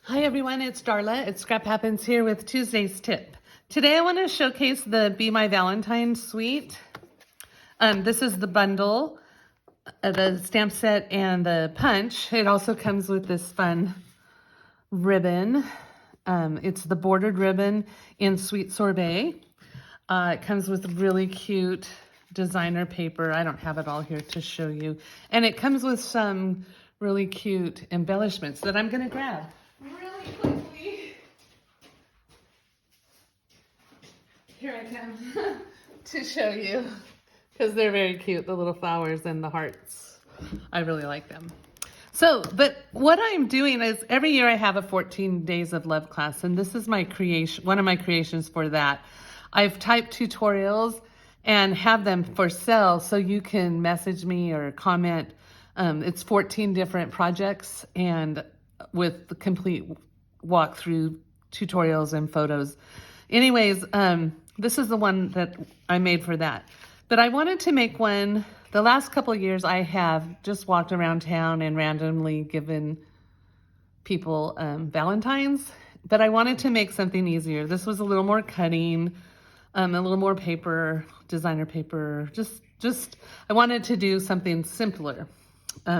Hi everyone, it's Darla. It's Scrap Happens here with Tuesday's tip. Today I want to showcase the Be My Valentine suite. This is the bundle, the stamp set and the punch. It also comes with this fun ribbon. It's the bordered ribbon in Sweet Sorbet. It comes with really cute designer paper. I don't have it all here to show you. And it comes with some really cute embellishments that I'm going to grab really quickly. Here I come to show you because they're very cute, the little flowers and the hearts. I really like them. So, but what I'm doing is every year I have a 14 Days of Love class, and this is my creation, one of my creations for that. I've typed tutorials and have them for sale so you can message me or comment. It's 14 different projects and with the complete walkthrough tutorials and photos. Anyways, this is the one that I made for that. But I wanted to make one. The last couple of years I have just walked around town and randomly given people Valentines, but I wanted to make something easier. This was a little more cutting, a little more paper, designer paper, just I wanted to do something simpler.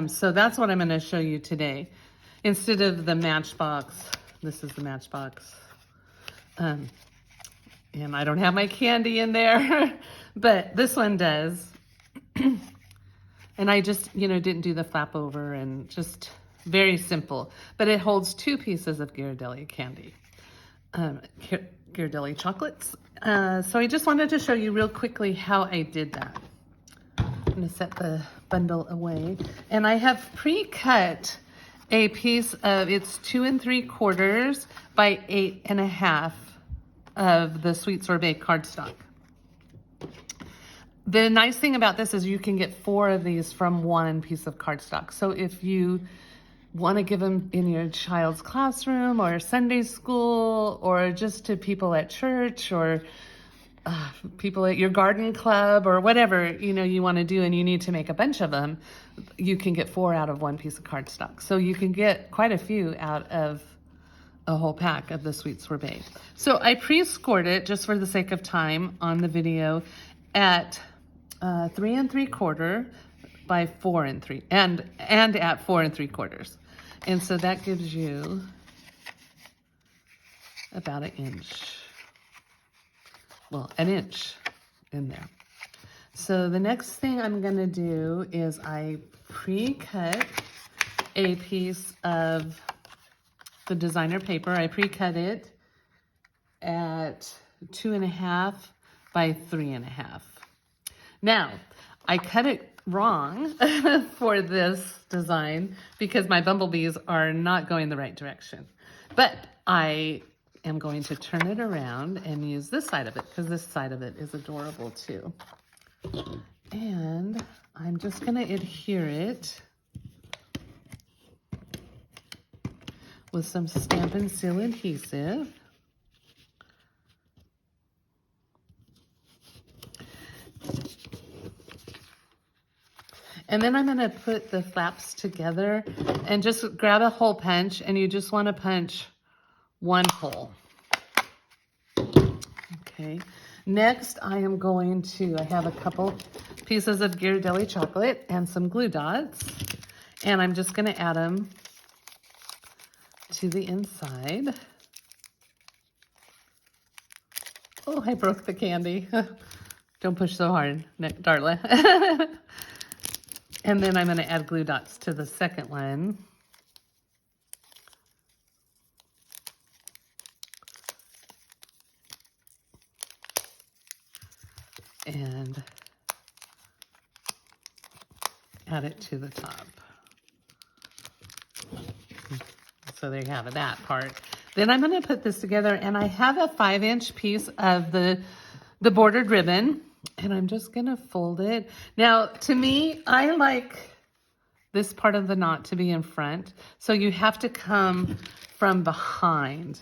So that's what I'm going to show you today. Instead of the Matchbox, this is the Matchbox. And I don't have my candy in there, but this one does. And I just, didn't do the flap over and just very simple. But it holds 2 pieces of Ghirardelli candy, Ghirardelli chocolates. So I just wanted to show you real quickly how I did that. I'm going to set the bundle away. And I have pre-cut a piece of, it's 2 3/4 by 8 1/2 of the Sweet Sorbet cardstock. The nice thing about this is you can get 4 of these from one piece of cardstock. So if you want to give them in your child's classroom or Sunday school or just to people at church or people at your garden club or whatever, you want to do and you need to make a bunch of them, you can get 4 out of one piece of cardstock. So you can get quite a few out of a whole pack of the Sweet Sorbet. So I pre-scored it just for the sake of time on the video at 3 3/4 by 4 3 and at 4 3/4. And so that gives you about an inch. Well, an inch in there. So the next thing I'm going to do is I pre-cut a piece of the designer paper. I pre-cut it at 2 1/2 by 3 1/2. Now, I cut it wrong for this design because my bumblebees are not going the right direction. But I am going to turn it around and use this side of it because this side of it is adorable too. And I'm just going to adhere it with some Stampin' Seal adhesive. And then I'm going to put the flaps together and just grab a hole punch, and you just want to punch 1 hole. Okay. Next, I have a couple pieces of Ghirardelli chocolate and some glue dots, and I'm just going to add them to the inside. Oh, I broke the candy. Don't push so hard, Darla. And then I'm going to add glue dots to the second one. And add it to the top. So there you have it, that part. Then I'm going to put this together, and I have a 5-inch piece of the bordered ribbon, and I'm just going to fold it. Now, to me, I like this part of the knot to be in front, so you have to come from behind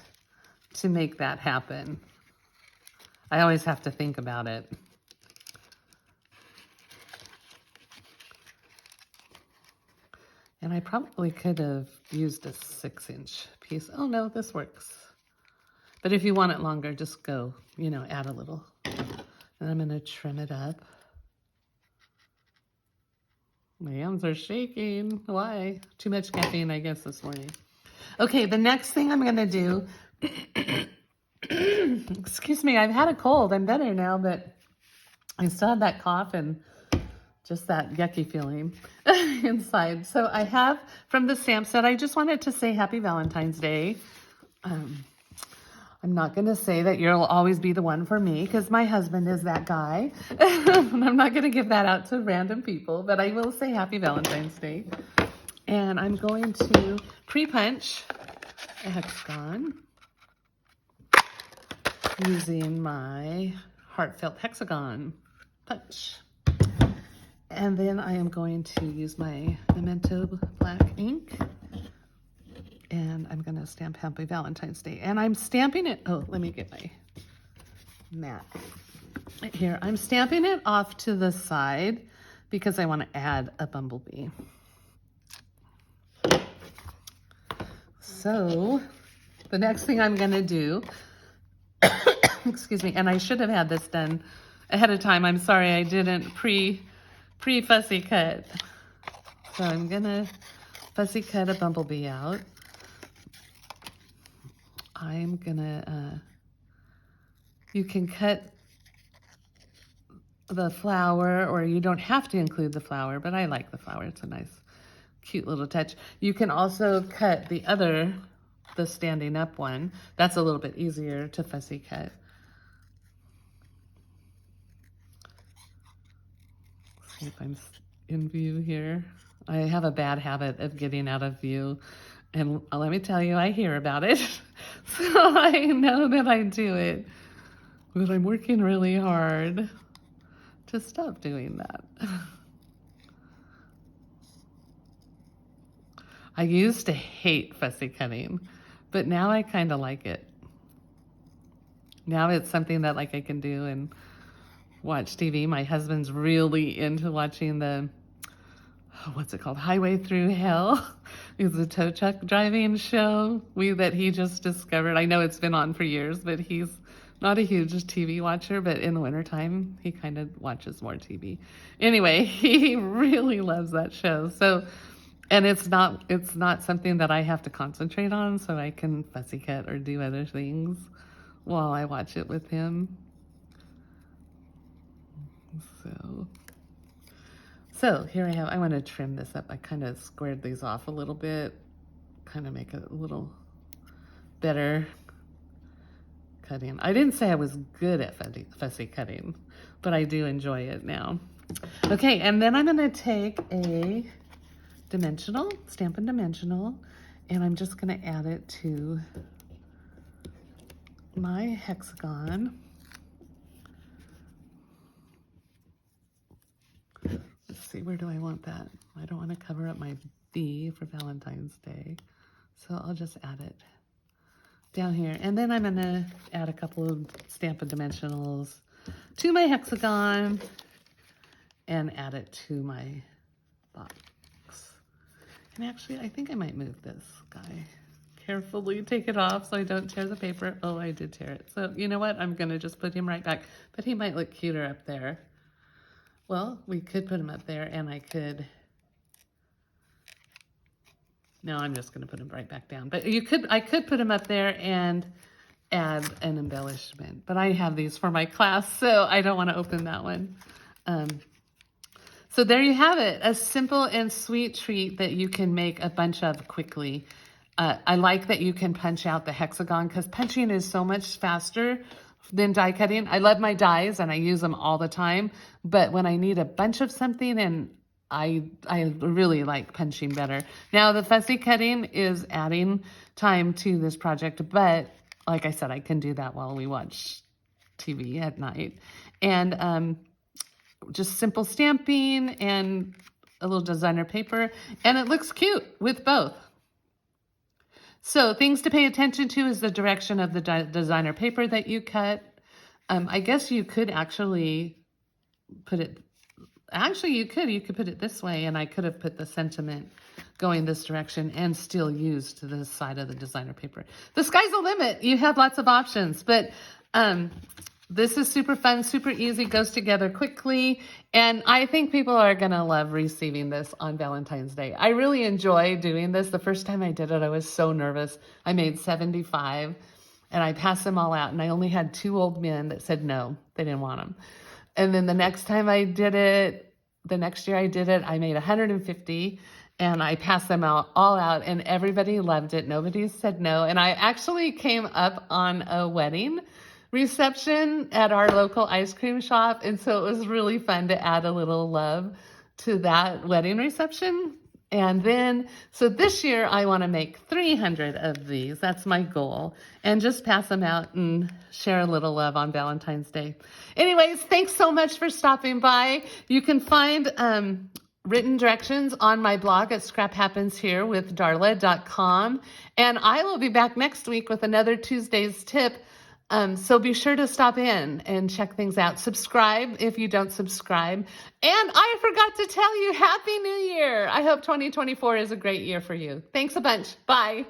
to make that happen. I always have to think about it. And I probably could have used a 6-inch piece. Oh no, this works. But if you want it longer, just go, you know, add a little. And I'm gonna trim it up. My hands are shaking. Why? Too much caffeine, I guess, this morning. Okay, the next thing I'm gonna do, excuse me, I've had a cold. I'm better now, but I still have that cough and just that yucky feeling inside. So I have from the stamp set, I just wanted to say Happy Valentine's Day. I'm not going to say that you'll always be the one for me because my husband is that guy. And I'm not going to give that out to random people, but I will say Happy Valentine's Day. And I'm going to pre-punch a hexagon using my Heartfelt Hexagon punch. And then I am going to use my Memento black ink. And I'm going to stamp Happy Valentine's Day. And I'm stamping it. Oh, let me get my mat. Here, I'm stamping it off to the side because I want to add a bumblebee. So the next thing I'm going to do, excuse me, and I should have had this done ahead of time. I'm sorry I didn't pre-fussy cut. So I'm going to fussy cut a bumblebee out. I'm gonna, you can cut the flower, or you don't have to include the flower, but I like the flower. It's a nice, cute little touch. You can also cut the other, the standing up one. That's a little bit easier to fussy cut. Let's see if I'm in view here. I have a bad habit of getting out of view. And let me tell you, I hear about it. So I know that I do it. But I'm working really hard to stop doing that. I used to hate fussy cutting, but now I kind of like it. Now it's something that like I can do and watch TV. My husband's really into watching the, what's it called? Highway Through Hell. It's a tow truck driving show that he just discovered. I know it's been on for years, but he's not a huge TV watcher, but in the wintertime, he kind of watches more TV. Anyway, he really loves that show. So, and it's not something that I have to concentrate on, so I can fussy cut or do other things while I watch it with him. So here I have, I want to trim this up. I kind of squared these off a little bit, kind of make it a little better cutting. I didn't say I was good at fussy cutting, but I do enjoy it now. Okay, and then I'm going to take a dimensional, Stampin' Dimensional, and I'm just going to add it to my hexagon. Let's see, where do I want that? I don't want to cover up my bee for Valentine's Day, so I'll just add it down here. And then I'm going to add a couple of Stampin' Dimensionals to my hexagon and add it to my box. And actually, I think I might move this guy. Carefully take it off so I don't tear the paper. Oh, I did tear it. So you know what? I'm going to just put him right back. But he might look cuter up there. Well, we could put him up there, and I could... No, I'm just going to put him right back down. But I could put him up there and add an embellishment. But I have these for my class, so I don't want to open that one. So there you have it, a simple and sweet treat that you can make a bunch of quickly. I like that you can punch out the hexagon because punching is so much faster than die cutting. I love my dies and I use them all the time, but when I need a bunch of something, and I really like punching better. Now the fussy cutting is adding time to this project, but like I said, I can do that while we watch TV at night. And just simple stamping and a little designer paper, and it looks cute with both. So things to pay attention to is the direction of the designer paper that you cut. I guess you could actually put it actually you could put it this way, and I could have put the sentiment going this direction and still used this side of the designer paper. The sky's the limit. You have lots of options, but this is super fun, super easy, goes together quickly, and I think people are gonna love receiving this on Valentine's Day. I really enjoy doing this. The first time I did it, I was so nervous. I made 75, and I passed them all out, and I only had 2 old men that said no, they didn't want them. And then the next time I did it, the next year I did it, I made 150, and I passed them all out, and everybody loved it. Nobody said no, and I actually came up on a wedding reception at our local ice cream shop, and so it was really fun to add a little love to that wedding reception. And then, so this year I want to make 300 of these. That's my goal. And just pass them out and share a little love on Valentine's Day. Anyways, thanks so much for stopping by. You can find written directions on my blog at scraphappensherewithdarla.com. And I will be back next week with another Tuesday's tip. So be sure to stop in and check things out. Subscribe if you don't subscribe. And I forgot to tell you, Happy New Year. I hope 2024 is a great year for you. Thanks a bunch. Bye.